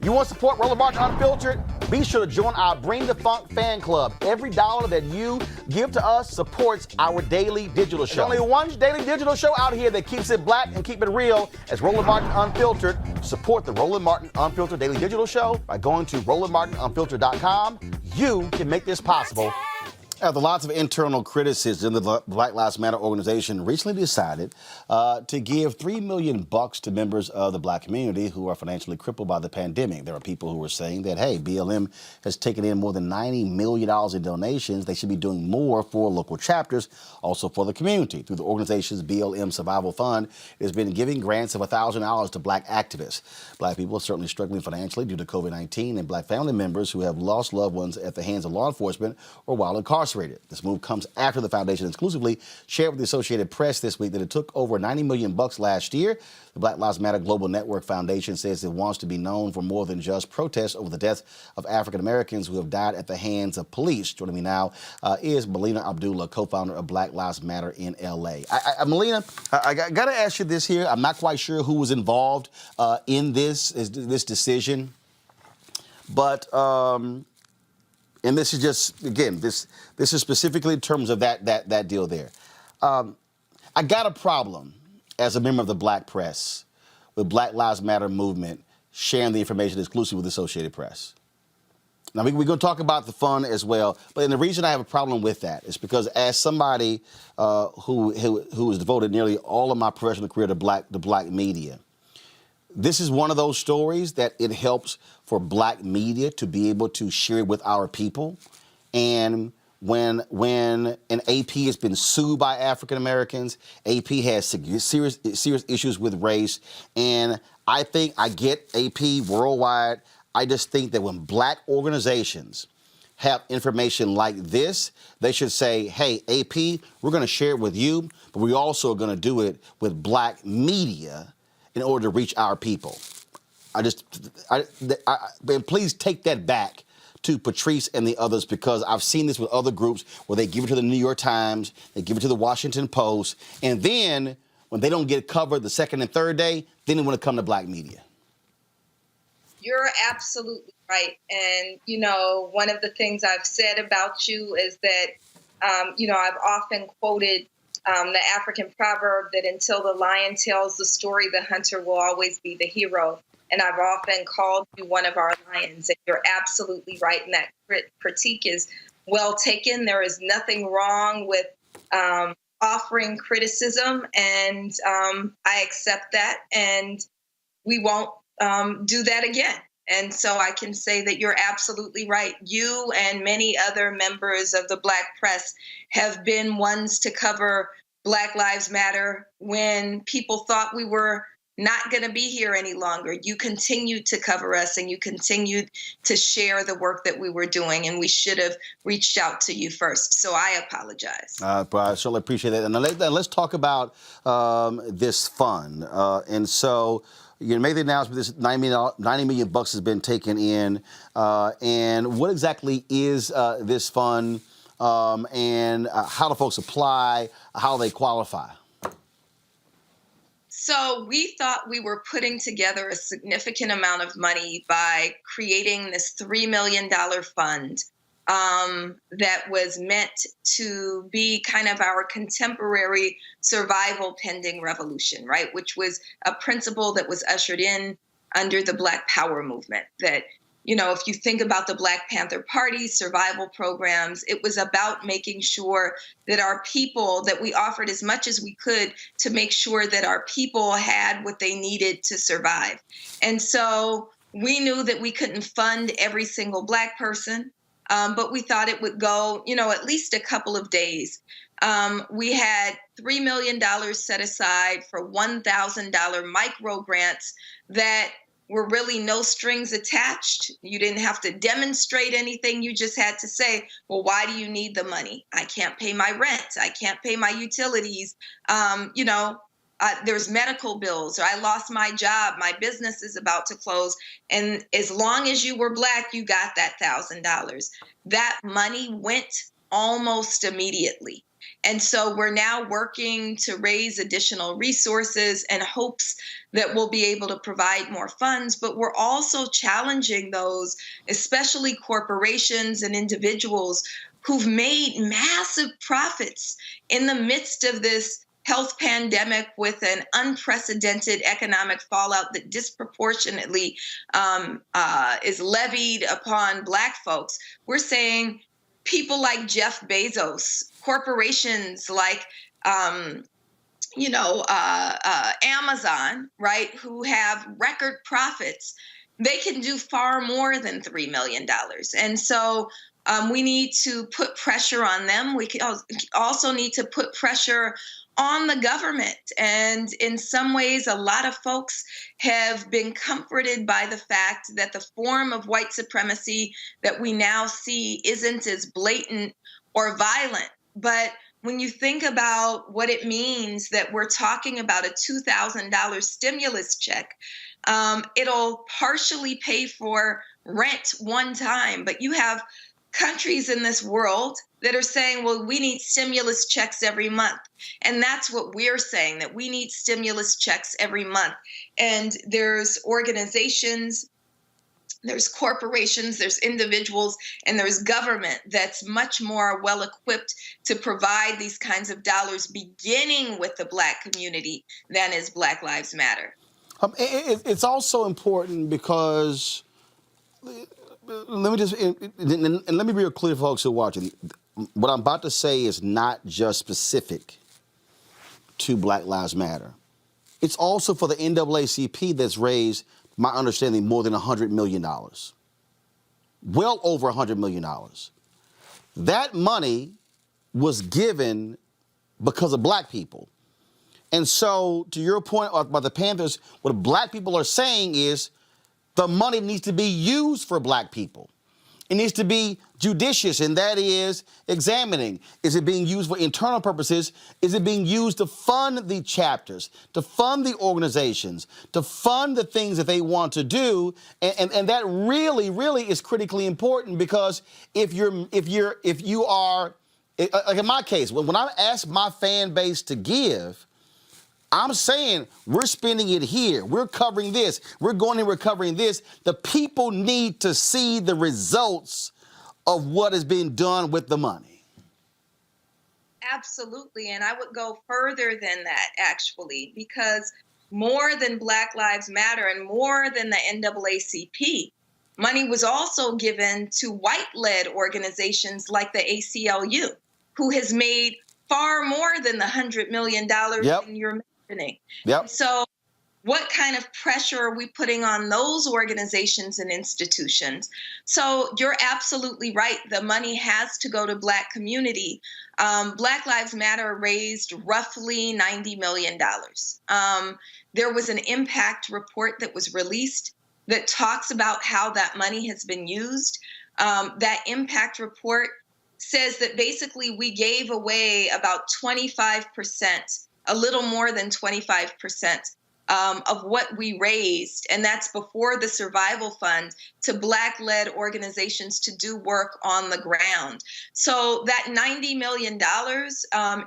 You want to support Roland Martin Unfiltered? Be sure to join our Bring the Funk fan club. Every dollar that you give to us supports our daily digital show. There's only one daily digital show out here that keeps it black and keep it real as Roland Martin Unfiltered. Support the Roland Martin Unfiltered daily digital show by going to RolandMartinUnfiltered.com. You can make this possible. After lots of internal criticism, the Black Lives Matter organization recently decided to give $3 million to members of the black community who are financially crippled by the pandemic. There are people who are saying that, hey, BLM has taken in more than $90 million in donations. They should be doing more for local chapters, also for the community. Through the organization's BLM Survival Fund, it has been giving grants of $1,000 to black activists. Black people are certainly struggling financially due to COVID-19, and black family members who have lost loved ones at the hands of law enforcement or while incarcerated. This move comes after the foundation exclusively shared with the Associated Press this week that it took over $90 million last year. The Black Lives Matter Global Network Foundation says it wants to be known for more than just protests over the deaths of African Americans who have died at the hands of police. Joining me now is Melina Abdullah, co-founder of Black Lives Matter in L.A. Melina, I got to ask you this here. I'm not quite sure who was involved in this decision, but and this is just, again, this is specifically in terms of that deal there. I got a problem as a member of the black press with Black Lives Matter movement sharing the information exclusively with the Associated Press. Now, we're going to talk about the fund as well, but the reason I have a problem with that is because as somebody who has devoted nearly all of my professional career to black media, this is one of those stories that it helps for black media to be able to share it with our people. And when an AP has been sued by African Americans, AP has serious issues with race. And I think I get AP worldwide. I just think that when black organizations have information like this, they should say, hey, AP, we're going to share it with you, but we also are going to do it with black media in order to reach our people. Please take that back to Patrice and the others, because I've seen this with other groups where they give it to the New York Times, they give it to the Washington Post, and then when they don't get covered the second and third day, then they want to come to black media. You're absolutely right. And, one of the things I've said about you is that, I've often quoted the African proverb that until the lion tells the story, the hunter will always be the hero. And I've often called you one of our lions. And you're absolutely right. And that critique is well taken. There is nothing wrong with offering criticism. And I accept that. And we won't do that again. And so I can say that you're absolutely right. You and many other members of the Black press have been ones to cover Black Lives Matter when people thought we were not going to be here any longer. You continued to cover us and you continued to share the work that we were doing, and we should have reached out to you first. So I apologize. But I certainly appreciate that. And let's talk about this fund. And so you made the announcement this $90 million has been taken in. And what exactly is this fund, and how do folks apply, how they qualify? So we thought we were putting together a significant amount of money by creating this $3 million fund that was meant to be kind of our contemporary survival pending revolution, right? Which was a principle that was ushered in under the Black Power movement. That, if you think about the Black Panther Party survival programs, it was about making sure that our people, that we offered as much as we could to make sure that our people had what they needed to survive. And so we knew that we couldn't fund every single Black person, but we thought it would go, at least a couple of days. We had $3 million set aside for $1,000 micro grants that were really no strings attached. You didn't have to demonstrate anything. You just had to say, well, why do you need the money? I can't pay my rent. I can't pay my utilities. There's medical bills, or I lost my job. My business is about to close. And as long as you were Black, you got that $1,000. That money went almost immediately. And so we're now working to raise additional resources in hopes that we'll be able to provide more funds. But we're also challenging those, especially corporations and individuals who've made massive profits in the midst of this health pandemic with an unprecedented economic fallout that disproportionately is levied upon Black folks. We're saying people like Jeff Bezos, corporations like Amazon, right, who have record profits, they can do far more than $3 million. And so we need to put pressure on them. We also need to put pressure on the government. And in some ways, a lot of folks have been comforted by the fact that the form of white supremacy that we now see isn't as blatant or violent. But when you think about what it means that we're talking about a $2,000 stimulus check, it'll partially pay for rent one time, but you have countries in this world that are saying, well, we need stimulus checks every month. And that's what we're saying, that we need stimulus checks every month. And there's organizations, there's corporations, there's individuals, and there's government that's much more well-equipped to provide these kinds of dollars, beginning with the Black community, than is Black Lives Matter. It's also important because, let me be real clear for folks who are watching. What I'm about to say is not just specific to Black Lives Matter. It's also for the NAACP that's raised, my understanding, more than $100 million. Well over $100 million. That money was given because of Black people. And so, to your point about the Panthers, what Black people are saying is the money needs to be used for Black people. It needs to be judicious, and that is examining. Is it being used for internal purposes? Is it being used to fund the chapters, to fund the organizations, to fund the things that they want to do? And that really, really is critically important, because if you are, like in my case, when I ask my fan base to give, I'm saying we're spending it here. We're covering this. We're going and we're covering this. The people need to see the results of what is being done with the money. Absolutely. And I would go further than that, actually, because more than Black Lives Matter and more than the NAACP, money was also given to white-led organizations like the ACLU, who has made far more than the $100 million in your mentioning. Yep. So what kind of pressure are we putting on those organizations and institutions? So you're absolutely right. The money has to go to Black community. Black Lives Matter raised roughly $90 million. There was an impact report that was released that talks about how that money has been used. That impact report says that basically we gave away about 25%, a little more than 25% of what we raised, and that's before the Survival Fund, to Black-led organizations to do work on the ground. So that $90 million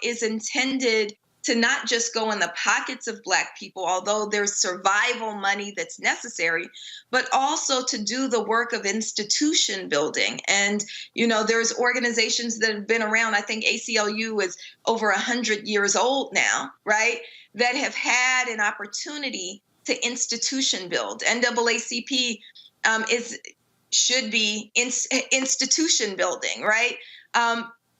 is intended to not just go in the pockets of Black people, although there's survival money that's necessary, but also to do the work of institution building. And, you know, there's organizations that have been around. I think ACLU is over 100 years old now, right, that have had an opportunity to institution build. NAACP should be institution building, right?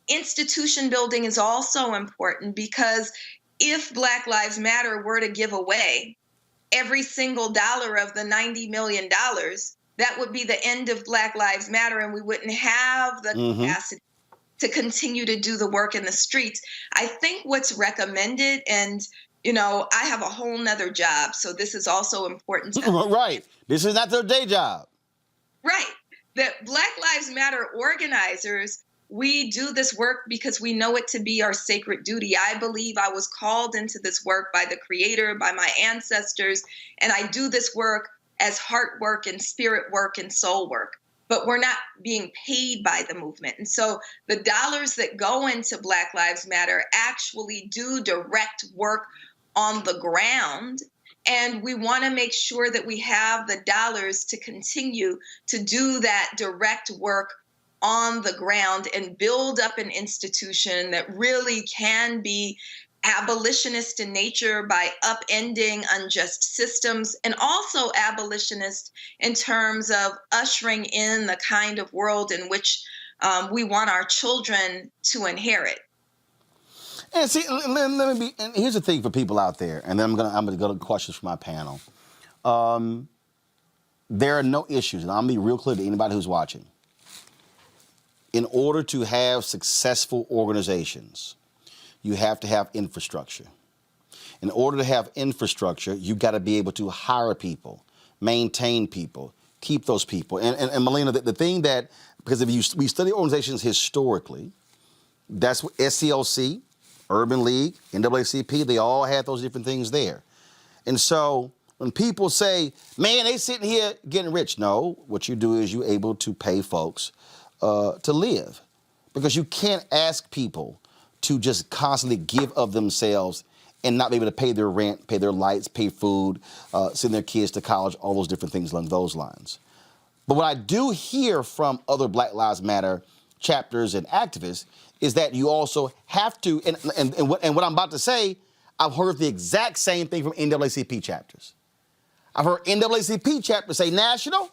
Institution building is also important, because if Black Lives Matter were to give away every single dollar of the $90 million, that would be the end of Black Lives Matter, and we wouldn't have the capacity to continue to do the work in the streets. I think what's recommended, and, you know, I have a whole nother job, so this is also important. Right. This is not their day job. Right. That Black Lives Matter organizers, we do this work because we know it to be our sacred duty. I believe I was called into this work by the Creator, by my ancestors, and I do this work as heart work and spirit work and soul work. but we're not being paid by the movement. And so the dollars that go into Black Lives Matter actually do direct work on the ground. And we want to make sure that we have the dollars to continue to do that direct work on the ground and build up an institution that really can be abolitionist in nature by upending unjust systems, and also abolitionist in terms of ushering in the kind of world in which we want our children to inherit. And see, let me be. And here's the thing for people out there, and then I'm gonna go to questions from my panel. There are no issues, and I'm gonna be real clear to anybody who's watching. In order to have successful organizations, you have to have infrastructure. In order to have infrastructure, you got to be able to hire people, maintain people, keep those people. And Melina, the thing that, because if we study organizations historically, that's what SCLC, Urban League, NAACP, they all had those different things there. And so when people say, man, they sitting here getting rich, no, what you do is you're able to pay folks to live, because you can't ask people to just constantly give of themselves and not be able to pay their rent, pay their lights, pay food, send their kids to college, all those different things along those lines. But what I do hear from other Black Lives Matter chapters and activists is that you also have to, and what I'm about to say, I've heard the exact same thing from NAACP chapters. I've heard NAACP chapters say, national,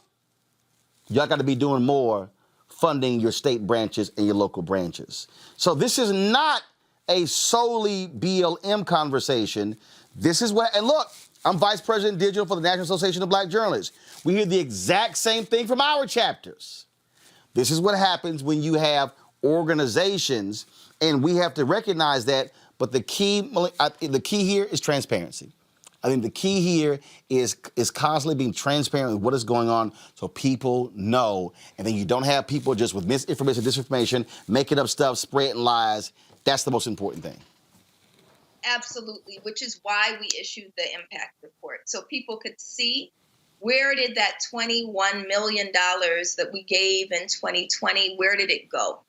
y'all got to be doing more funding your state branches and your local branches. So this is not a solely BLM conversation. This is what, and look, I'm Vice President Digital for the National Association of Black Journalists. We hear the exact same thing from our chapters. This is what happens when you have organizations, and we have to recognize that, but the key here is transparency. I think the key here is constantly being transparent with what is going on so people know, and then you don't have people just with misinformation, disinformation, making up stuff, spreading lies. That's the most important thing. Absolutely, which is why we issued the impact report, so people could see where did that $21 million that we gave in 2020, where did it go?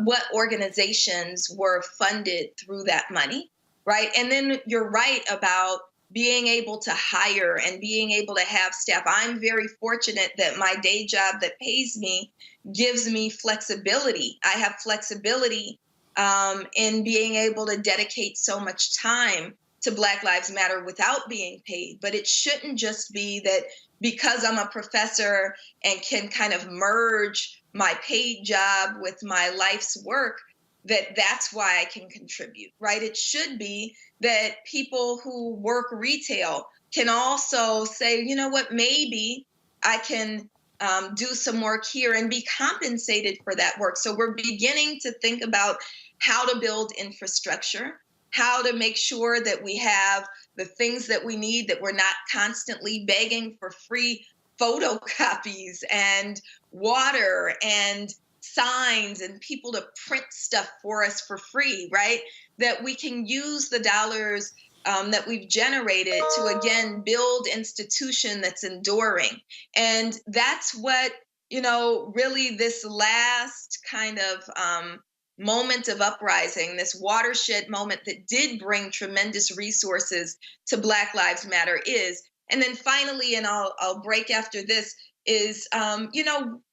What organizations were funded through that money? Right. And then you're right about being able to hire and being able to have staff. I'm very fortunate that my day job that pays me gives me flexibility. I have flexibility in being able to dedicate so much time to Black Lives Matter without being paid. But it shouldn't just be that because I'm a professor and can kind of merge my paid job with my life's work, that's why I can contribute, right? It should be that people who work retail can also say, you know what, maybe I can do some work here and be compensated for that work. So we're beginning to think about how to build infrastructure, how to make sure that we have the things that we need, that we're not constantly begging for free photocopies and water and signs and people to print stuff for us for free, right? That we can use the dollars that we've generated to, again, build institution that's enduring. And that's what, really this last kind of moment of uprising, this watershed moment that did bring tremendous resources to Black Lives Matter is. And then finally, and I'll break after this, is,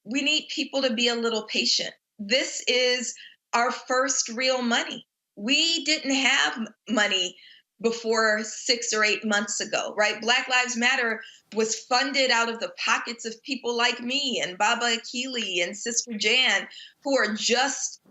we need people to be a little patient. This is our first real money. We didn't have money before 6 or 8 months ago, right? Black Lives Matter was funded out of the pockets of people like me and Baba Akili and Sister Jan, who are just,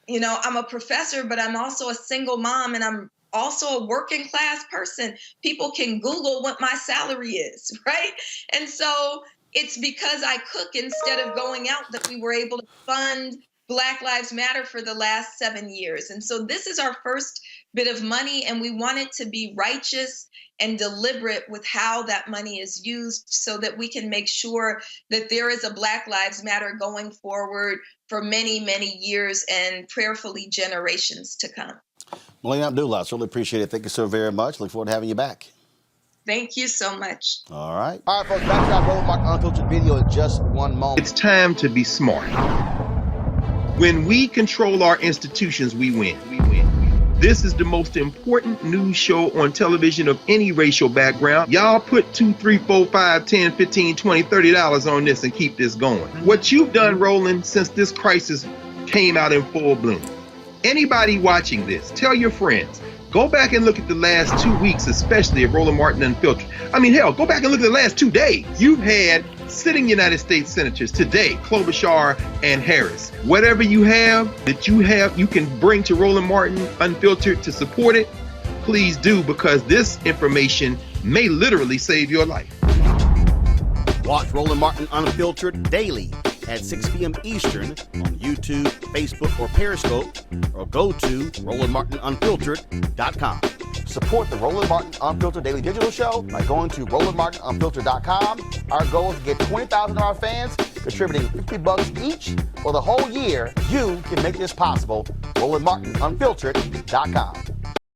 I'm a professor, but I'm also a single mom, and I'm also a working class person. People can Google what my salary is, right? And so it's because I cook instead of going out that we were able to fund Black Lives Matter for the last 7 years. And so this is our first bit of money, and we want it to be righteous and deliberate with how that money is used so that we can make sure that there is a Black Lives Matter going forward for many, many years and prayerfully generations to come. Melina Abdullah, I really appreciate it. Thank you so very much. Look forward to having you back. Thank you so much. All right. All right, folks, back to our Roland Martin Unfiltered video in just one moment. It's time to be smart. When we control our institutions, we win. This is the most important news show on television of any racial background. Y'all put $2, $3, $4, $5, $10, $15, $20, $30 on this and keep this going. What you've done, Roland, since this crisis came out in full bloom. Anybody watching this, tell your friends. Go back and look at the last 2 weeks, especially of Roland Martin Unfiltered. I mean, hell, go back and look at the last 2 days. You've had sitting United States senators today, Klobuchar and Harris. Whatever you have that you can bring to Roland Martin Unfiltered to support it, please do, because this information may literally save your life. Watch Roland Martin Unfiltered daily at 6 p.m. Eastern on YouTube, Facebook, or Periscope, or go to RolandMartinUnfiltered.com. Support the Roland Martin Unfiltered Daily Digital Show by going to RolandMartinUnfiltered.com. Our goal is to get 20,000 of our fans contributing $50 each for the whole year. You can make this possible. RolandMartinUnfiltered.com.